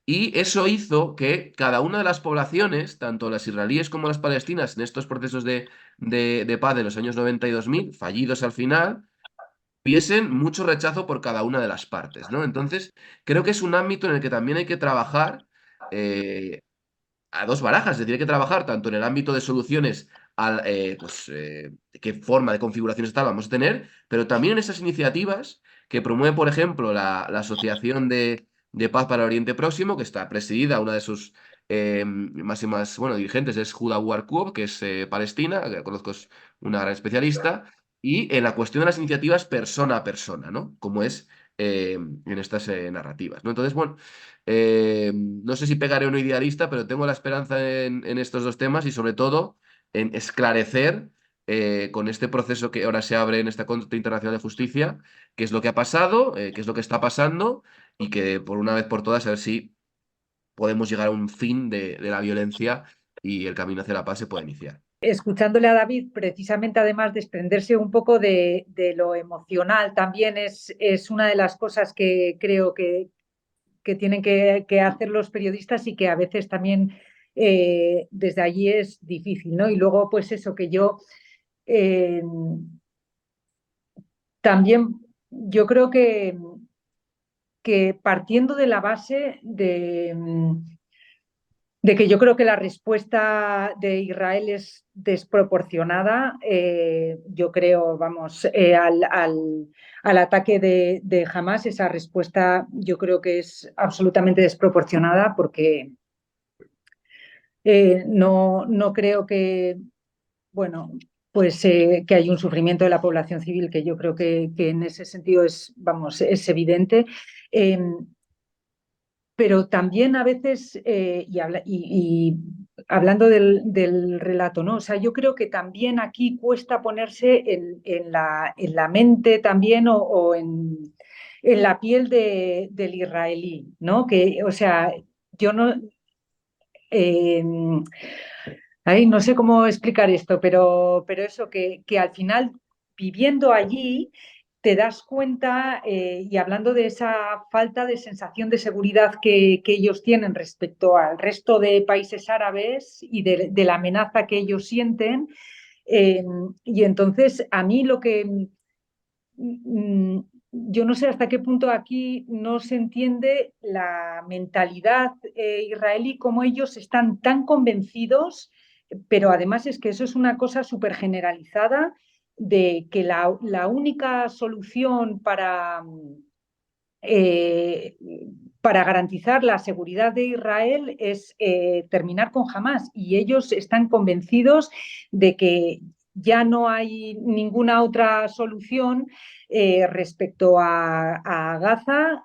Y eso hizo que cada una de las poblaciones, tanto las israelíes como las palestinas, en estos procesos de paz de los años 90 y 2000, fallidos al final, tuviesen mucho rechazo por cada una de las partes, ¿no? Entonces, creo que es un ámbito en el que también hay que trabajar eh, a dos barajas, es decir, hay que trabajar tanto en el ámbito de soluciones qué forma de configuraciones tal vamos a tener, pero también en esas iniciativas que promueve, por ejemplo, la Asociación de Paz para Oriente Próximo, que está presidida, una de sus máximas, bueno, dirigentes es Huda Warkub, que es palestina, que conozco, es una gran especialista, y en la cuestión de las iniciativas persona a persona, ¿no? Como es en estas narrativas, ¿no? Entonces, bueno, no sé si pegaré uno idealista, pero tengo la esperanza en estos dos temas y sobre todo en esclarecer con este proceso que ahora se abre en esta Corte Internacional de Justicia, qué es lo que ha pasado, qué es lo que está pasando y que por una vez por todas a ver si podemos llegar a un fin de la violencia y el camino hacia la paz se puede iniciar. Escuchándole a David, precisamente además desprenderse un poco de lo emocional también es una de las cosas que creo que tienen que hacer los periodistas y que a veces también desde allí es difícil, ¿no? Y luego, pues eso, que yo eh, también, yo creo que partiendo de la base de que yo creo que la respuesta de Israel es desproporcionada. Yo creo, vamos, al ataque de Hamas, esa respuesta yo creo que es absolutamente desproporcionada porque no creo que, bueno, pues que hay un sufrimiento de la población civil que yo creo que en ese sentido es, vamos, es evidente. Eh, pero también a veces, y hablando del relato, ¿no? O sea, yo creo que también aquí cuesta ponerse en la mente también o en la piel del israelí, ¿no? Que, o sea, yo no, eh, ay, no sé cómo explicar esto, pero eso, que al final viviendo allí te das cuenta, y hablando de esa falta de sensación de seguridad que ellos tienen respecto al resto de países árabes y de la amenaza que ellos sienten, y entonces a mí lo que yo no sé hasta qué punto aquí no se entiende la mentalidad israelí, cómo ellos están tan convencidos, pero además es que eso es una cosa súper generalizada, de que la única solución eh, para garantizar la seguridad de Israel es terminar con Hamas. Y ellos están convencidos de que ya no hay ninguna otra solución respecto a Gaza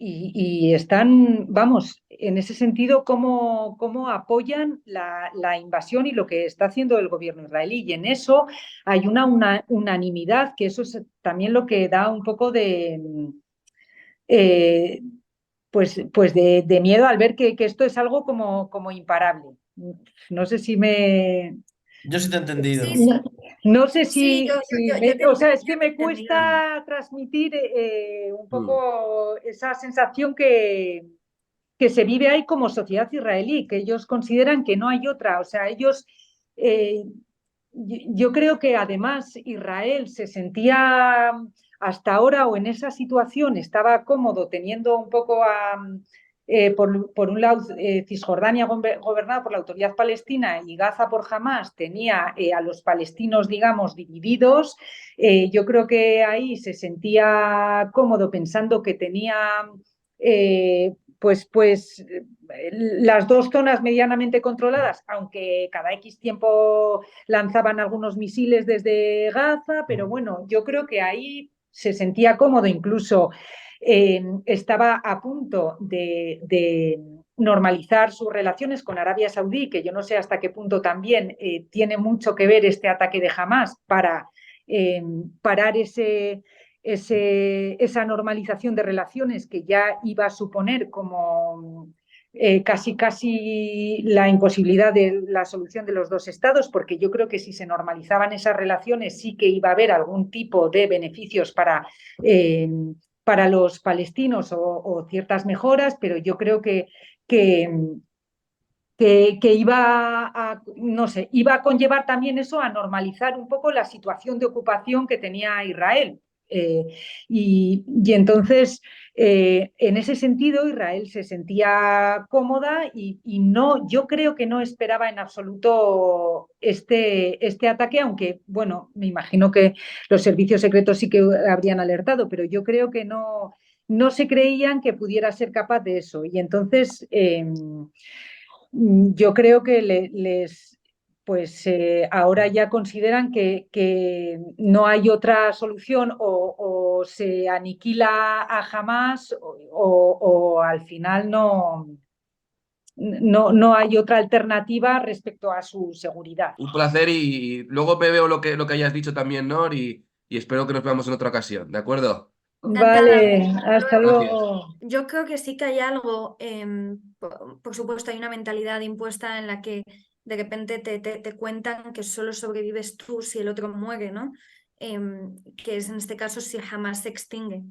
y están, vamos, en ese sentido, cómo apoyan la invasión y lo que está haciendo el gobierno israelí. Y en eso hay una unanimidad, que eso es también lo que da un poco eh, pues de miedo al ver que esto es algo como imparable. No sé si me... Yo sí te he entendido. Sí, sí, No sé sí, o sea, es yo que te he me entendido. cuesta transmitir un Mm. poco esa sensación que se vive ahí como sociedad israelí, que ellos consideran que no hay otra. O sea, ellos, eh, yo creo que además Israel se sentía hasta ahora o en esa situación estaba cómodo teniendo un poco por un lado, Cisjordania gobernada por la autoridad palestina y Gaza por Hamas tenía a los palestinos, digamos, divididos. Yo creo que ahí se sentía cómodo pensando que tenía pues las dos zonas medianamente controladas, aunque cada X tiempo lanzaban algunos misiles desde Gaza, pero bueno, yo creo que ahí se sentía cómodo, incluso estaba a punto de normalizar sus relaciones con Arabia Saudí, que yo no sé hasta qué punto también tiene mucho que ver este ataque de Hamas para parar esa normalización de relaciones que ya iba a suponer como casi la imposibilidad de la solución de los dos estados, porque yo creo que si se normalizaban esas relaciones sí que iba a haber algún tipo de beneficios para los palestinos o ciertas mejoras, pero yo creo que, que iba no sé, iba a conllevar también eso a normalizar un poco la situación de ocupación que tenía Israel. Eh, y entonces, en ese sentido, Israel se sentía cómoda y no, yo creo que no esperaba en absoluto este ataque, aunque, bueno, me imagino que los servicios secretos sí que habrían alertado, pero yo creo que no se creían que pudiera ser capaz de eso. Y entonces, yo creo que pues ahora ya consideran que no hay otra solución o se aniquila a Hamas o al final no hay otra alternativa respecto a su seguridad. Un placer y luego me veo lo que hayas dicho también, Nor, y espero que nos veamos en otra ocasión, ¿de acuerdo? Encantada. Vale, hasta Gracias. luego. Yo creo que sí que hay algo, por supuesto, hay una mentalidad impuesta en la que de repente te cuentan que solo sobrevives tú si el otro muere, ¿no? Que es en este caso si jamás se extingue.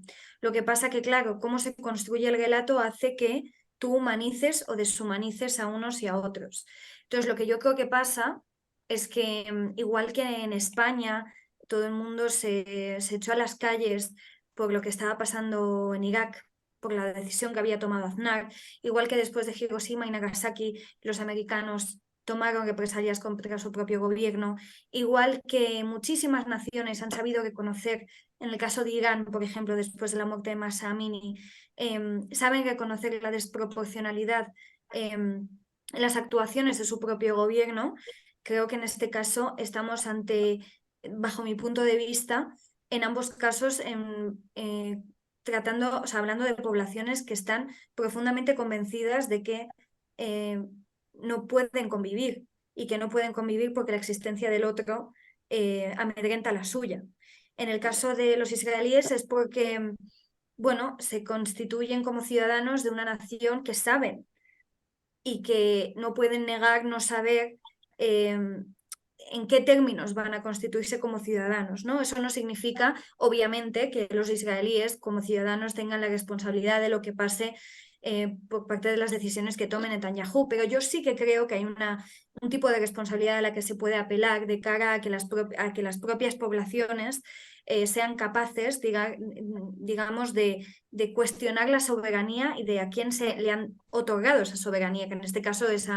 Lo que pasa que, claro, cómo se construye el relato hace que tú humanices o deshumanices a unos y a otros. Entonces, lo que yo creo que pasa es que, igual que en España, todo el mundo se echó a las calles por lo que estaba pasando en Irak, por la decisión que había tomado Aznar, igual que después de Hiroshima y Nagasaki los americanos tomaron represalias contra su propio gobierno, igual que muchísimas naciones han sabido reconocer, en el caso de Irán, por ejemplo, después de la muerte de Mahsa Amini, saben reconocer la desproporcionalidad en las actuaciones de su propio gobierno. Creo que en este caso estamos ante, bajo mi punto de vista, en ambos casos tratando, o sea, hablando de poblaciones que están profundamente convencidas de que no pueden convivir y que no pueden convivir porque la existencia del otro amedrenta la suya. En el caso de los israelíes es porque, bueno, se constituyen como ciudadanos de una nación que saben y que no pueden negar no saber en qué términos van a constituirse como ciudadanos, ¿no? Eso no significa, obviamente, que los israelíes como ciudadanos tengan la responsabilidad de lo que pase por parte de las decisiones que tome Netanyahu, pero yo sí que creo que hay un tipo de responsabilidad a la que se puede apelar de cara a que a que las propias poblaciones sean capaces, digamos, de cuestionar la soberanía y de a quién se le han otorgado esa soberanía, que en este caso es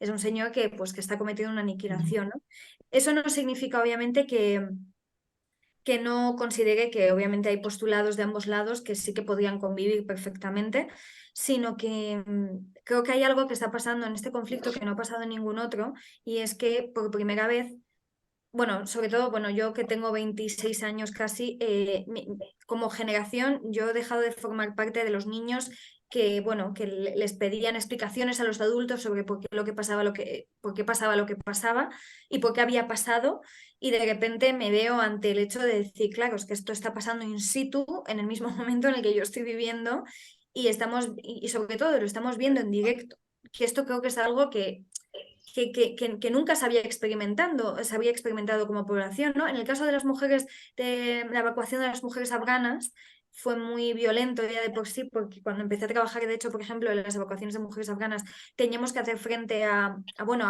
un señor que, pues, que está cometiendo una aniquilación, ¿no? Eso no significa, obviamente, que no considere que obviamente hay postulados de ambos lados que sí que podrían convivir perfectamente, sino que creo que hay algo que está pasando en este conflicto que no ha pasado en ningún otro, y es que por primera vez, bueno, sobre todo, bueno, yo que tengo 26 años casi, como generación, yo he dejado de formar parte de los niños que, bueno, que les pedían explicaciones a los adultos sobre por qué pasaba lo que pasaba y por qué había pasado, y de repente me veo ante el hecho de decir, claro, es que esto está pasando in situ, en el mismo momento en el que yo estoy viviendo, y sobre todo lo estamos viendo en directo, que esto creo que es algo que nunca se había experimentado como población, ¿no? En el caso de las mujeres, de la evacuación de las mujeres afganas, fue muy violento ya de por sí, porque cuando empecé a trabajar, de hecho, por ejemplo, en las evacuaciones de mujeres afganas, teníamos que hacer frente a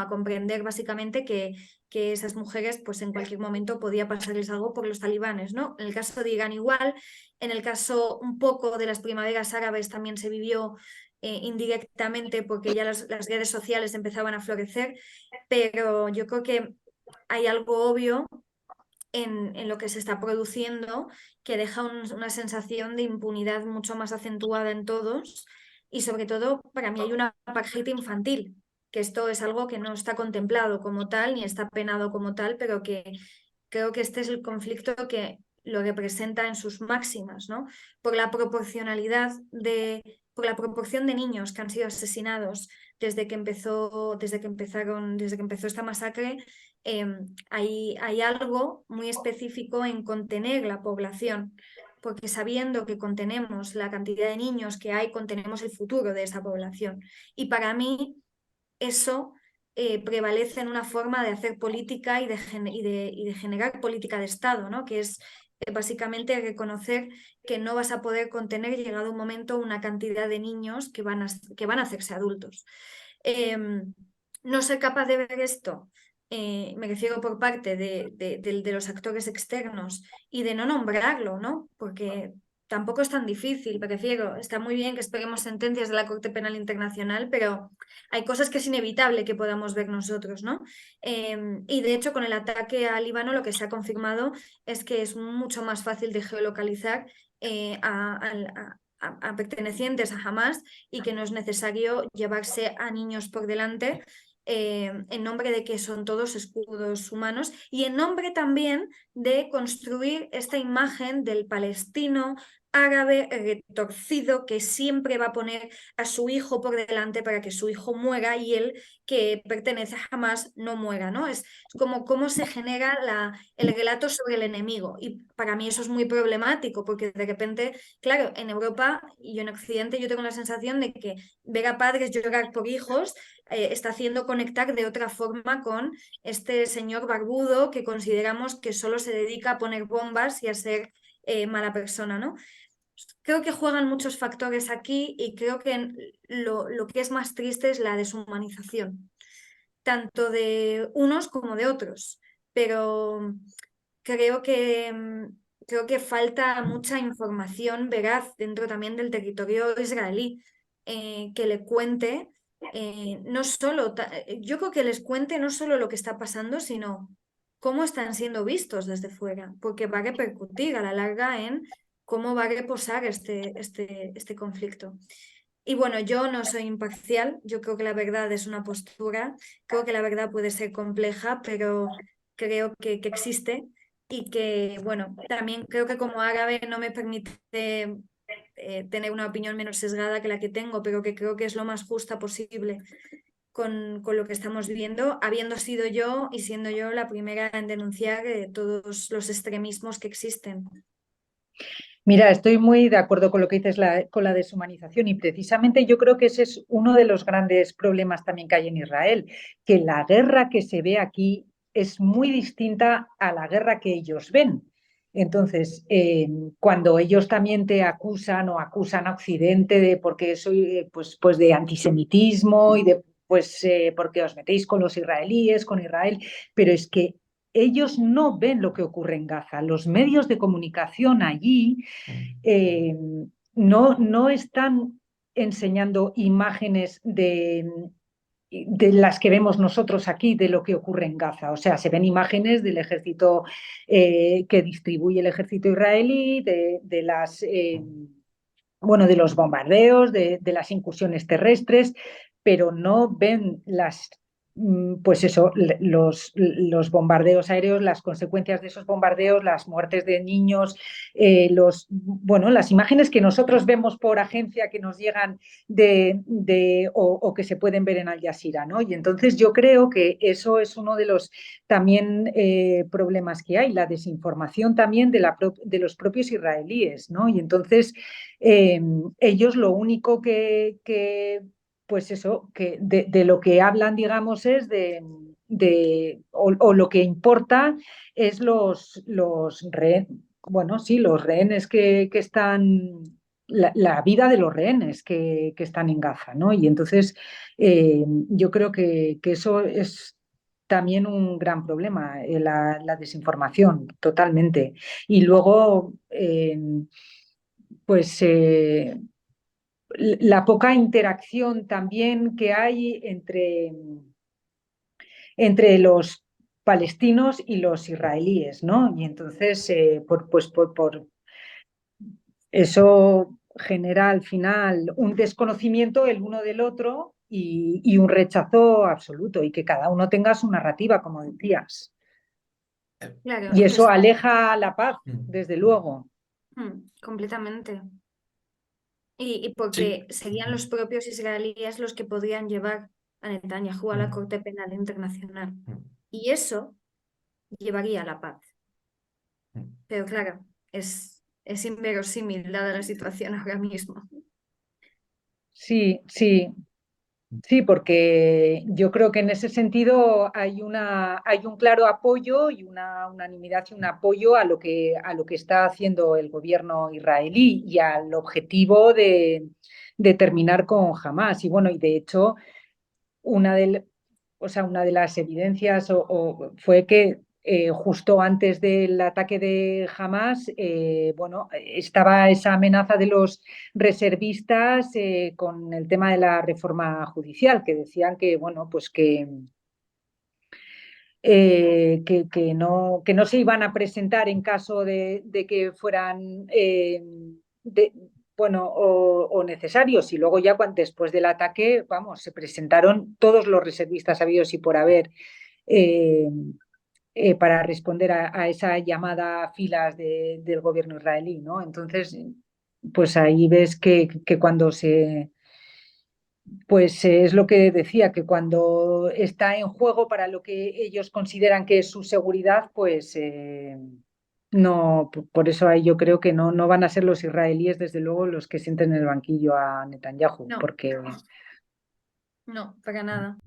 comprender básicamente que esas mujeres, pues en cualquier momento podía pasarles algo por los talibanes, ¿no? En el caso de Irán igual, en el caso un poco de las primaveras árabes también se vivió indirectamente porque ya las redes sociales empezaban a florecer, pero yo creo que hay algo obvio en lo que se está produciendo que deja una sensación de impunidad mucho más acentuada en todos, y sobre todo para mí hay una apartheid infantil, que esto es algo que no está contemplado como tal ni está penado como tal, pero que creo que este es el conflicto que lo representa en sus máximas, ¿no? Por la por la proporción de niños que han sido asesinados desde que empezó esta masacre. Hay algo muy específico en contener la población, porque sabiendo que contenemos la cantidad de niños que hay, contenemos el futuro de esa población. Y para mí eso prevalece en una forma de hacer política y de generar política de Estado, ¿no? Que es básicamente reconocer que no vas a poder contener, llegado un momento, una cantidad de niños que van a hacerse adultos. No ser capaz de ver esto, me refiero por parte de los actores externos, y de no nombrarlo, ¿no? Porque tampoco es tan difícil, prefiero, está muy bien que esperemos sentencias de la Corte Penal Internacional, pero hay cosas que es inevitable que podamos ver nosotros, ¿no? Y de hecho, con el ataque al Líbano, lo que se ha confirmado es que es mucho más fácil de geolocalizar a pertenecientes a Hamas, y que no es necesario llevarse a niños por delante, en nombre de que son todos escudos humanos, y en nombre también de construir esta imagen del palestino árabe retorcido que siempre va a poner a su hijo por delante para que su hijo muera y él, que pertenece a Hamas, no muera, ¿no? Es como cómo se genera el relato sobre el enemigo, y para mí eso es muy problemático, porque de repente, claro, en Europa y en Occidente yo tengo la sensación de que ver a padres llorar por hijos está haciendo conectar de otra forma con este señor barbudo que consideramos que solo se dedica a poner bombas y a ser mala persona, ¿no? Creo que juegan muchos factores aquí, y creo que lo que es más triste es la deshumanización, tanto de unos como de otros, pero creo que falta mucha información veraz dentro también del territorio israelí, que le cuente, no solo, yo creo que les cuente no solo lo que está pasando, sino cómo están siendo vistos desde fuera, porque va a repercutir a la larga en cómo va a reposar este conflicto. Y bueno, yo no soy imparcial, yo creo que la verdad es una postura, creo que la verdad puede ser compleja, pero creo que existe, y que, bueno, también creo que como árabe no me permite tener una opinión menos sesgada que la que tengo, pero que creo que es lo más justa posible con lo que estamos viviendo, habiendo sido yo y siendo yo la primera en denunciar todos los extremismos que existen. Mira, estoy muy de acuerdo con lo que dices con la deshumanización, y precisamente yo creo que ese es uno de los grandes problemas también que hay en Israel, que la guerra que se ve aquí es muy distinta a la guerra que ellos ven. Entonces, cuando ellos también te acusan o acusan a Occidente de porque soy pues de antisemitismo y de porque os metéis con los israelíes, con Israel, pero es que ellos no ven lo que ocurre en Gaza. Los medios de comunicación allí eh, no están enseñando imágenes de las que vemos nosotros aquí de lo que ocurre en Gaza. O sea, se ven imágenes del ejército que distribuye el ejército israelí, de los bombardeos, de las incursiones terrestres, pero no ven pues eso, los bombardeos aéreos, las consecuencias de esos bombardeos, las muertes de niños, las imágenes que nosotros vemos por agencia que nos llegan o que se pueden ver en Al Jazeera, ¿no? Y entonces yo creo que eso es uno de los también problemas que hay, la desinformación también de los propios israelíes, ¿no? Y entonces eh, ellos lo único pues eso, que de lo que hablan, digamos, es o lo que importa es los rehenes, bueno, sí, los rehenes que están, la vida de los rehenes que están en Gaza, ¿no? Y entonces yo creo que eso es también un gran problema, la desinformación, totalmente. Y luego, pues la poca interacción también que hay entre los palestinos y los israelíes, ¿no? Y entonces, por eso genera al final un desconocimiento el uno del otro y un rechazo absoluto, y que cada uno tenga su narrativa, como decías. Claro, Y eso aleja la paz, Mm. desde luego. completamente. Y porque Sí. serían los propios israelíes los que podrían llevar a Netanyahu a la Mm. Corte Penal Internacional. Mm. Y eso llevaría a la paz. Mm. Pero claro, es inverosímil dada la situación ahora mismo. Sí, sí, sí, porque yo creo que en ese sentido hay un claro apoyo y una unanimidad y un apoyo a lo que está haciendo el gobierno israelí y al objetivo de terminar con Hamás. Y bueno, y de hecho, una de las evidencias fue que justo antes del ataque de Hamas, estaba esa amenaza de los reservistas con el tema de la reforma judicial, que decían que, bueno, pues que no se iban a presentar en caso de que fueran de- o necesarios. Y luego ya después del ataque, vamos, se presentaron todos los reservistas habidos y por haber eh, para responder a esa llamada a filas del gobierno israelí, ¿no? Entonces, pues ahí ves que cuando pues es lo que decía, que cuando está en juego para lo que ellos consideran que es su seguridad, pues no, por eso ahí yo creo que no van a ser los israelíes, desde luego, los que sienten en el banquillo a Netanyahu, No, porque no, para nada.